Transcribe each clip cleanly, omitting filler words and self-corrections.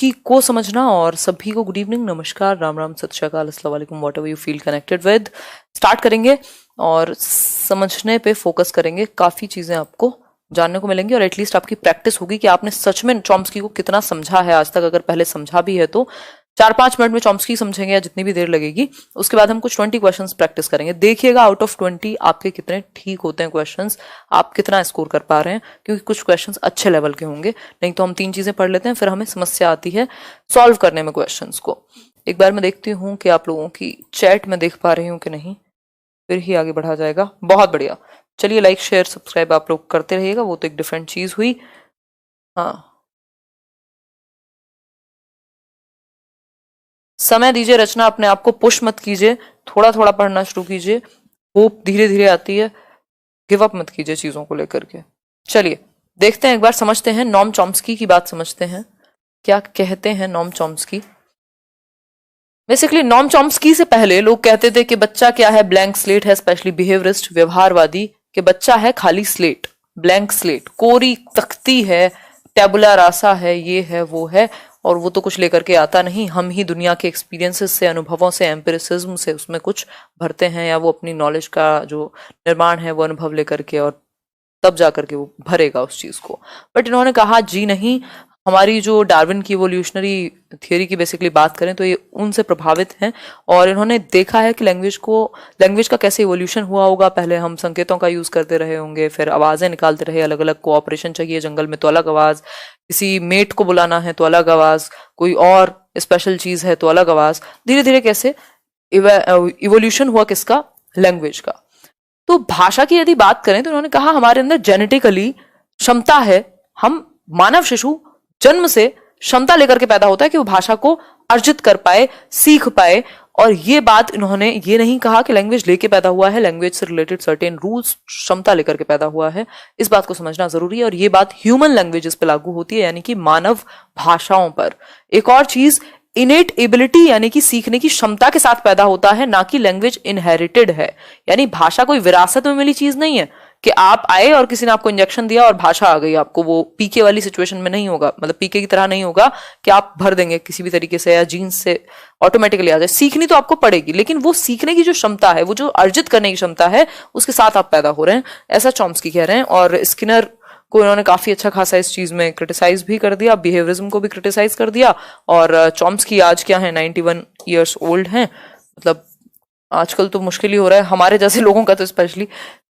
Chomsky को समझना। और सभी को गुड इवनिंग, नमस्कार, राम राम, सत श्री अकाल, अस्सलाम वालेकुम, what ever you feel connected with. Start करेंगे और समझने पे फोकस करेंगे। काफी चीजें आपको जानने को मिलेंगी और एटलीस्ट आपकी प्रैक्टिस होगी कि आपने सच में चॉम्स्की को कितना समझा है आज तक। अगर पहले समझा भी है तो 4-5 मिनट में चॉम्स्की समझेंगे या जितनी भी देर लगेगी। उसके बाद हम कुछ 20 क्वेश्चंस प्रैक्टिस करेंगे। देखिएगा आउट ऑफ 20 आपके कितने ठीक होते हैं क्वेश्चंस, आप कितना स्कोर कर पा रहे हैं, क्योंकि कुछ क्वेश्चंस अच्छे लेवल के होंगे। नहीं तो हम 3 चीजें पढ़ लेते हैं, फिर हमें समस्या आती है सॉल्व करने में क्वेश्चंस को। एक बार मैं देखती हूँ कि आप लोगों की चैट में देख पा रही हूँ कि नहीं, फिर ही आगे बढ़ा जाएगा। बहुत बढ़िया, चलिए लाइक शेयर सब्सक्राइब आप लोग करते रहिएगा, वो तो एक डिफरेंट चीज हुई। हाँ, समय दीजिए, रचना अपने आप को पुश मत कीजिए, थोड़ा थोड़ा पढ़ना शुरू कीजिए। होप धीरे धीरे आती है, गिव अप मत कीजिए चीजों को लेकर के। चलिए देखते हैं, एक बार समझते हैं नॉम चॉम्स्की की बात समझते हैं। क्या कहते हैं Noam Chomsky? Basically Noam Chomsky से पहले लोग कहते थे कि बच्चा क्या है, ब्लैंक स्लेट है, स्पेशली बिहेवियरिस्ट व्यवहारवादी, कि बच्चा है खाली स्लेट, ब्लैंक स्लेट, कोरी तख्ती है, टैबुला रासा है, ये है वो है, और वो तो कुछ लेकर के आता नहीं। हम ही दुनिया के एक्सपीरियंसेस से, अनुभवों से, एम्पिरिसिज्म से उसमें कुछ भरते हैं, या वो अपनी नॉलेज का जो निर्माण है वो अनुभव लेकर के, और तब जाकर के वो भरेगा उस चीज को। बट इन्होंने कहा जी नहीं, हमारी जो डार्विन की इवोल्यूशनरी थियोरी की बेसिकली बात करें तो ये उनसे प्रभावित हैं। और इन्होंने देखा है कि लैंग्वेज का कैसे इवोल्यूशन हुआ होगा। पहले हम संकेतों का यूज करते रहे होंगे, फिर आवाजें निकालते रहे, अलग अलग कोऑपरेशन चाहिए जंगल में तो अलग आवाज, किसी मेट को बुलाना है तो अलग आवाज, कोई और स्पेशल चीज है तो अलग आवाज। धीरे धीरे कैसे इवोल्यूशन हुआ किसका, लैंग्वेज का। तो भाषा की यदि बात करें तो उन्होंने कहा हमारे अंदर जेनेटिकली क्षमता है, हम मानव शिशु जन्म से क्षमता लेकर के पैदा होता है कि वो भाषा को अर्जित कर पाए, सीख पाए। और ये बात इन्होंने ये नहीं कहा कि लैंग्वेज लेके पैदा हुआ है, लैंग्वेज से रिलेटेड सर्टेन रूल्स क्षमता लेकर के पैदा हुआ है। इस बात को समझना जरूरी है, और ये बात ह्यूमन लैंग्वेजेस पे लागू होती है, यानी कि मानव भाषाओं पर। एक और चीज, इनेट एबिलिटी यानी कि सीखने की क्षमता के साथ पैदा होता है, ना कि लैंग्वेज इनहेरिटेड है। यानी भाषा कोई विरासत में मिली चीज नहीं है कि आप आए और किसी ने आपको इंजेक्शन दिया और भाषा आ गई आपको। वो पीके वाली सिचुएशन में नहीं होगा, मतलब पीके की तरह नहीं होगा कि आप भर देंगे किसी भी तरीके से या जीन्स से ऑटोमेटिकली आ जाए। सीखनी तो आपको पड़ेगी, लेकिन वो सीखने की जो क्षमता है, वो जो अर्जित करने की क्षमता है, उसके साथ आप पैदा हो रहे हैं, ऐसा चॉम्स्की कह रहे हैं। और स्किनर को इन्होंने काफी अच्छा खासा इस चीज में क्रिटिसाइज भी कर दिया, बिहेवियरिज्म को भी क्रिटिसाइज कर दिया। और चॉम्स्की आज क्या है, 91 ईयर्स ओल्ड हैं। मतलब आजकल तो मुश्किल ही हो रहा है हमारे जैसे लोगों का, तो स्पेशली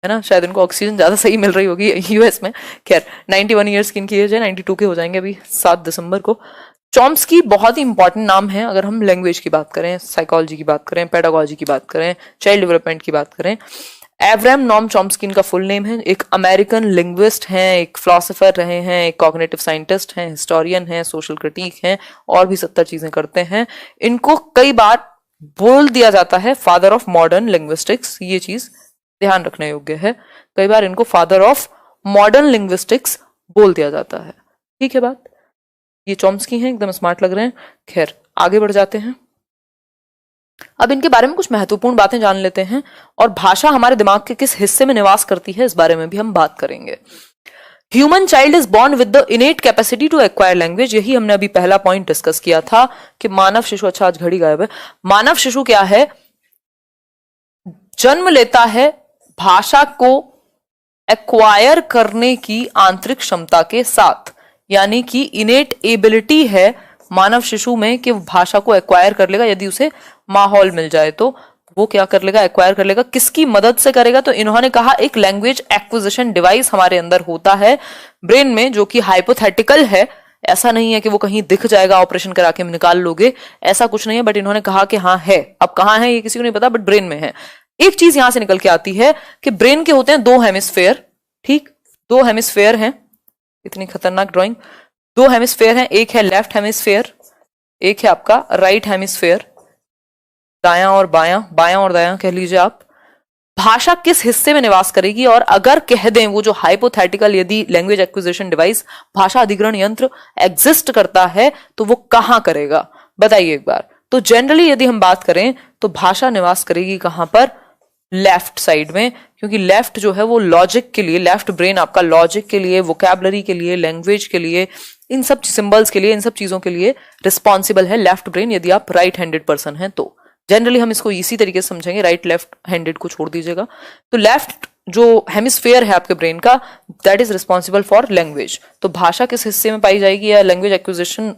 है ना, शायद इनको ऑक्सीजन ज्यादा सही मिल रही होगी यूएस में। खैर 91 ईयर्स की इनकी एज है, 92 के हो जाएंगे अभी 7 दिसंबर को। चॉम्स्की बहुत ही इंपॉर्टेंट नाम है अगर हम लैंग्वेज की बात करें, साइकोलॉजी की बात करें, पेडागोजी की बात करें, चाइल्ड डेवलपमेंट की बात करें। एवरेम नॉम चॉम्स्की इनका फुल नेम है। एक अमेरिकन लिंग्विस्ट हैं, एक फिलोसोफर रहे हैं, एक कॉग्निटिव साइंटिस्ट हैं, हिस्टोरियन हैं, सोशल क्रिटिक हैं, और भी 70 चीजें करते हैं। इनको कई बार बोल दिया जाता है फादर ऑफ मॉडर्न लिंग्विस्टिक्स, ये चीज ध्यान रखने योग्य है। कई बार इनको फादर ऑफ मॉडर्न लिंग्विस्टिक्स बोल दिया जाता है। ठीक है बात, ये चॉम्स्की हैं, एकदम स्मार्ट लग रहे हैं। खैर आगे बढ़ जाते हैं, अब इनके बारे में कुछ महत्वपूर्ण बातें जान लेते हैं। और भाषा हमारे दिमाग के किस हिस्से में निवास करती है, इस बारे में भी हम बात करेंगे। Human child is born with the innate capacity to acquire language. यही हमने अभी पहला पॉइंट डिस्कस किया था कि मानव शिशु, अच्छा आज घड़ी गायब है, मानव शिशु क्या है, जन्म लेता है भाषा को एक्वायर करने की आंतरिक क्षमता के साथ। यानी कि इनेट एबिलिटी है मानव शिशु में कि वो भाषा को एक्वायर कर लेगा, यदि उसे माहौल मिल जाए तो वो क्या कर लेगा, एक्वायर कर लेगा। किसकी मदद से करेगा, तो इन्होंने कहा एक लैंग्वेज एक्विजिशन डिवाइस हमारे अंदर होता है ब्रेन में, जो कि हाइपोथेटिकल है। ऐसा नहीं है कि वो कहीं दिख जाएगा, ऑपरेशन करा के निकाल लोगे, ऐसा कुछ नहीं है। बट इन्होंने कहा कि हाँ है, अब कहां है ये किसी को नहीं पता, बट ब्रेन में है। एक चीज यहां से निकल के आती है कि ब्रेन के होते हैं 2 हेमिस्फेयर। ठीक, 2 हेमिस्फेयर हैं। इतनी खतरनाक ड्राइंग, 2 हेमिस्फेयर हैं, एक है लेफ्ट हेमिस्फेयर, एक है आपका राइट हेमिस्फेयर, दायां और बायां, बायां और दायां कह लीजिए आप। भाषा किस हिस्से में निवास करेगी, और अगर कह दें वो जो हाइपोथेटिकल यदि लैंग्वेज एक्विजिशन डिवाइस, भाषा अधिग्रहण यंत्र एग्जिस्ट करता है, तो वो कहां करेगा, बताइए एक बार। तो जनरली यदि हम बात करें तो भाषा निवास करेगी कहां पर, लेफ्ट साइड में, क्योंकि लेफ्ट जो है वो लॉजिक के लिए, लेफ्ट ब्रेन आपका लॉजिक के लिए, वोकैबुलरी के लिए, लैंग्वेज के लिए, इन सब सिंबल्स के लिए, इन सब चीजों के लिए रिस्पॉन्सिबल है लेफ्ट ब्रेन, यदि आप राइट हैंडेड पर्सन हैं तो। जनरली हम इसको इसी तरीके से समझेंगे, राइट लेफ्ट हैंडेड को छोड़ दीजिएगा। तो लेफ्ट जो हेमिस्फेयर है आपके ब्रेन का, that is responsible for language. तो भाषा किस हिस्से में पाई जाएगी या लैंग्वेज एक्विजिशन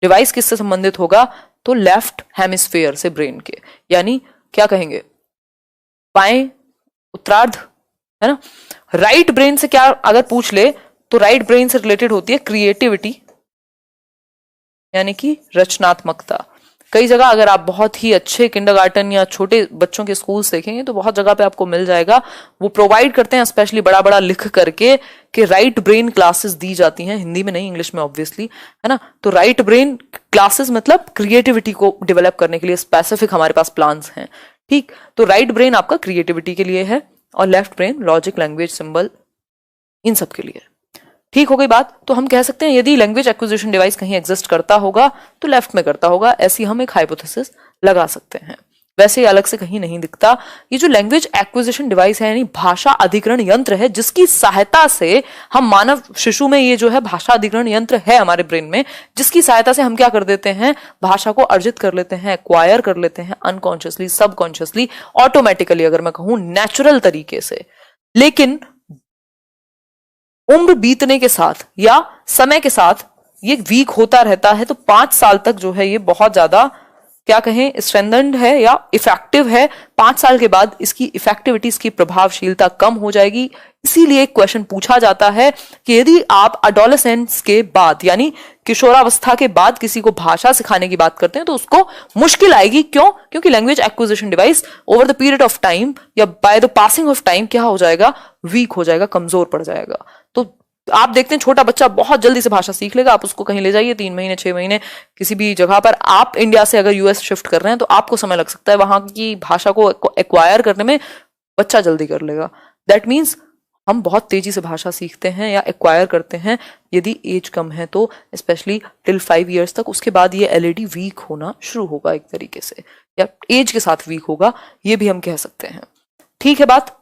डिवाइस किससे संबंधित होगा, तो लेफ्ट हेमिस्फेयर से ब्रेन के, यानी क्या कहेंगे, बाएं उत्तरार्ध, है ना। राइट ब्रेन से क्या अगर पूछ ले तो राइट ब्रेन से रिलेटेड होती है क्रिएटिविटी, यानी कि रचनात्मकता। कई जगह अगर आप बहुत ही अच्छे किंडरगार्टन या छोटे बच्चों के स्कूल्स देखेंगे तो बहुत जगह पे आपको मिल जाएगा, वो प्रोवाइड करते हैं स्पेशली बड़ा बड़ा लिख करके कि राइट ब्रेन क्लासेस दी जाती हैं, हिंदी में नहीं इंग्लिश में ऑब्वियसली, है ना। तो राइट ब्रेन क्लासेस मतलब क्रिएटिविटी को डेवलप करने के लिए स्पेसिफिक हमारे पास प्लान्स हैं, ठीक। तो राइट ब्रेन आपका क्रिएटिविटी के लिए है और left brain logic, language, symbol, इन सब के लिए। ठीक हो गई बात। तो हम कह सकते हैं यदि लैंग्वेज एक्विजिशन डिवाइस कहीं एग्जिस्ट करता होगा तो लेफ्ट में करता होगा, ऐसी हम एक हाइपोथेसिस लगा सकते हैं। वैसे अलग से कहीं नहीं दिखता। ये जो लैंग्वेज एक्विजिशन डिवाइस है यानी भाषा अधिग्रहण यंत्र है, जिसकी सहायता से हम मानव शिशु में, ये जो है भाषा अधिग्रहण यंत्र है हमारे ब्रेन में, जिसकी सहायता से हम क्या कर देते हैं, भाषा को अर्जित कर लेते हैं, एक्वायर कर लेते हैं अनकॉन्शियसली, सबकॉन्शियसली, ऑटोमेटिकली, अगर मैं कहूं नेचुरल तरीके से। लेकिन उम्र बीतने के साथ या समय के साथ ये वीक होता रहता है। तो 5 साल तक जो है ये बहुत ज्यादा क्या कहें स्ट्रेंथन्ड है या इफेक्टिव है। 5 साल के बाद इसकी इफेक्टिविटी, इसकी प्रभावशीलता कम हो जाएगी। इसीलिए एक क्वेश्चन पूछा जाता है कि यदि आप अडोलेसेंस के बाद यानी किशोरावस्था के बाद किसी को भाषा सिखाने की बात करते हैं तो उसको मुश्किल आएगी। क्यों? क्योंकि language acquisition device over the period of time या by the passing of time क्या हो जाएगा, वीक हो जाएगा, कमजोर पड़ जाएगा। तो आप देखते हैं छोटा बच्चा बहुत जल्दी से भाषा सीख लेगा, आप उसको कहीं ले जाइए 3 महीने 6 महीने किसी भी जगह पर, आप इंडिया से अगर यूएस शिफ्ट कर रहे हैं तो आपको समय लग सकता है वहां की भाषा को एक्वायर करने में, बच्चा जल्दी कर लेगा। दैट मीन्स हम बहुत तेजी से भाषा सीखते हैं या एक्वायर करते हैं यदि एज कम है तो, स्पेशली टिल 5 years तक। उसके बाद ये एलईडी वीक होना शुरू होगा एक तरीके से, या एज के साथ वीक होगा, ये भी हम कह सकते हैं। ठीक है बात,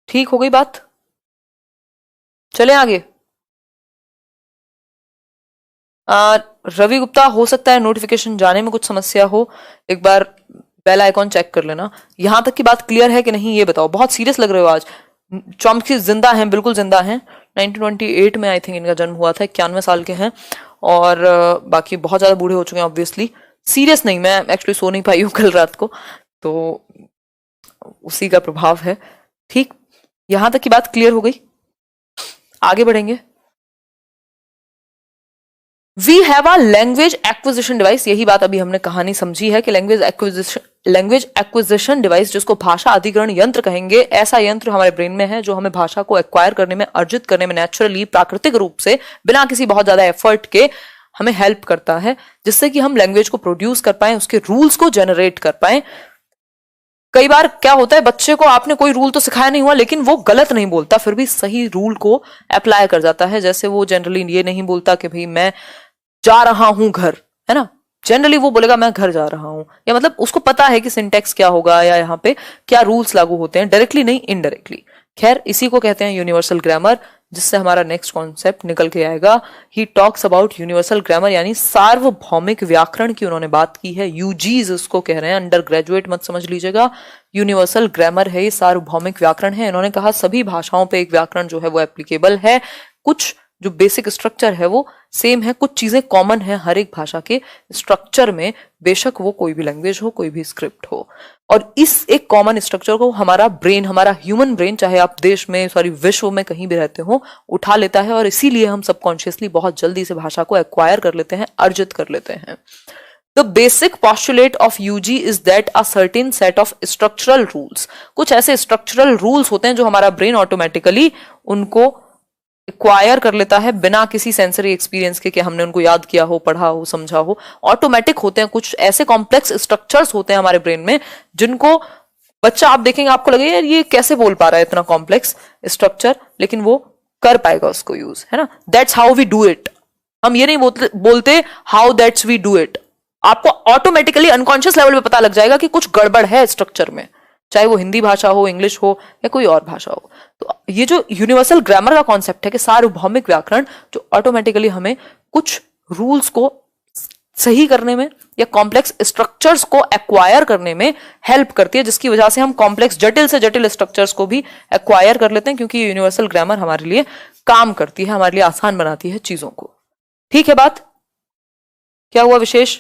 ठीक हो गई बात। चले आगे। रवि गुप्ता, हो सकता है नोटिफिकेशन जाने में कुछ समस्या हो, एक बार बेल आइकॉन चेक कर लेना। यहां तक की बात क्लियर है कि नहीं ये बताओ। बहुत सीरियस लग रहे हो आज। चॉम्स्की जिंदा हैं, बिल्कुल जिंदा हैं। 1928 में आई थिंक इनका जन्म हुआ था, 91 साल के हैं और बाकी बहुत ज्यादा बूढ़े हो चुके हैं ऑब्वियसली। सीरियस नहीं, मैं एक्चुअली सो नहीं पाई हूँ कल रात को, तो उसी का प्रभाव है। ठीक, यहां तक की बात क्लियर हो गई, आगे बढ़ेंगे। We have a language acquisition device, यही बात अभी हमने कहानी समझी है कि लैंग्वेज एक्विजिशन डिवाइस, जिसको भाषा अधिग्रहण यंत्र कहेंगे, ऐसा यंत्र हमारे ब्रेन में है जो हमें भाषा को एक्वायर करने में, अर्जित करने में नेचुरली, प्राकृतिक रूप से, बिना किसी बहुत ज्यादा एफर्ट के हमें हेल्प करता है, जिससे कि हम लैंग्वेज को प्रोड्यूस कर पाए, उसके रूल्स को जनरेट कर पाए। कई बार क्या होता है, बच्चे को आपने कोई रूल तो सिखाया नहीं हुआ लेकिन वो गलत नहीं बोलता, फिर भी सही रूल को अप्लाई कर जाता है। जैसे वो जनरली ये नहीं बोलता कि भाई मैं जा रहा हूं घर, है ना, जनरली वो बोलेगा मैं घर जा रहा हूं, या मतलब उसको पता है कि सिंटेक्स क्या होगा या यहाँ पे क्या रूल्स लागू होते हैं, डायरेक्टली नहीं इनडायरेक्टली। खैर, इसी को कहते हैं यूनिवर्सल ग्रामर, जिससे हमारा नेक्स्ट कॉन्सेप्ट निकल के आएगा। He talks about universal grammar, यानी सार्वभौमिक व्याकरण की उन्होंने बात की है। यूजीज उसको कह रहे हैं, अंडर ग्रेजुएट मत समझ लीजिएगा। यूनिवर्सल ग्रामर है, ये सार्वभौमिक व्याकरण है। इन्होंने कहा सभी भाषाओं पे एक व्याकरण जो है वो एप्लीकेबल है। कुछ जो बेसिक स्ट्रक्चर है वो सेम है, कुछ चीजें कॉमन है हर एक भाषा के स्ट्रक्चर में, बेशक वो कोई भी लैंग्वेज हो, कोई भी स्क्रिप्ट हो। और इस एक कॉमन स्ट्रक्चर को हमारा ब्रेन, हमारा ह्यूमन ब्रेन, चाहे आप देश में, सॉरी विश्व में कहीं भी रहते हो, उठा लेता है, और इसीलिए हम सबकॉन्शियसली बहुत जल्दी से भाषा को एक्वायर कर लेते हैं, अर्जित कर लेते हैं। The basic postulate of UG is that a certain set of structural rules, कुछ ऐसे structural rules होते हैं जो हमारा ब्रेन ऑटोमेटिकली उनको एक्वायर कर लेता है बिना किसी सेंसरी एक्सपीरियंस के कि हमने उनको याद किया हो, पढ़ा हो, समझा हो। ऑटोमेटिक होते हैं, कुछ ऐसे कॉम्प्लेक्स स्ट्रक्चर्स होते हैं हमारे ब्रेन में जिनको बच्चा आप देखेंगे आपको लगेगा यार ये कैसे बोल पा रहा है इतना कॉम्प्लेक्स स्ट्रक्चर, लेकिन वो कर पाएगा उसको यूज, है ना। That's how we do it. हम ये नहीं बोलते how that's we do it, आपको ऑटोमेटिकली अनकॉन्शियस लेवल पे पता लग जाएगा कि कुछ गड़बड़ है स्ट्रक्चर में, चाहे वो हिंदी भाषा हो, इंग्लिश हो या कोई और भाषा हो। तो ये जो यूनिवर्सल ग्रामर का कॉन्सेप्ट है कि सार्वभौमिक व्याकरण, जो ऑटोमेटिकली हमें कुछ रूल्स को सही करने में या कॉम्प्लेक्स स्ट्रक्चर्स को एक्वायर करने में हेल्प करती है, जिसकी वजह से हम कॉम्प्लेक्स जटिल से जटिल स्ट्रक्चर्स को भी एक्वायर कर लेते हैं, क्योंकि यूनिवर्सल ग्रामर हमारे लिए काम करती है, हमारे लिए आसान बनाती है चीजों को। ठीक है बात? क्या हुआ विशेष?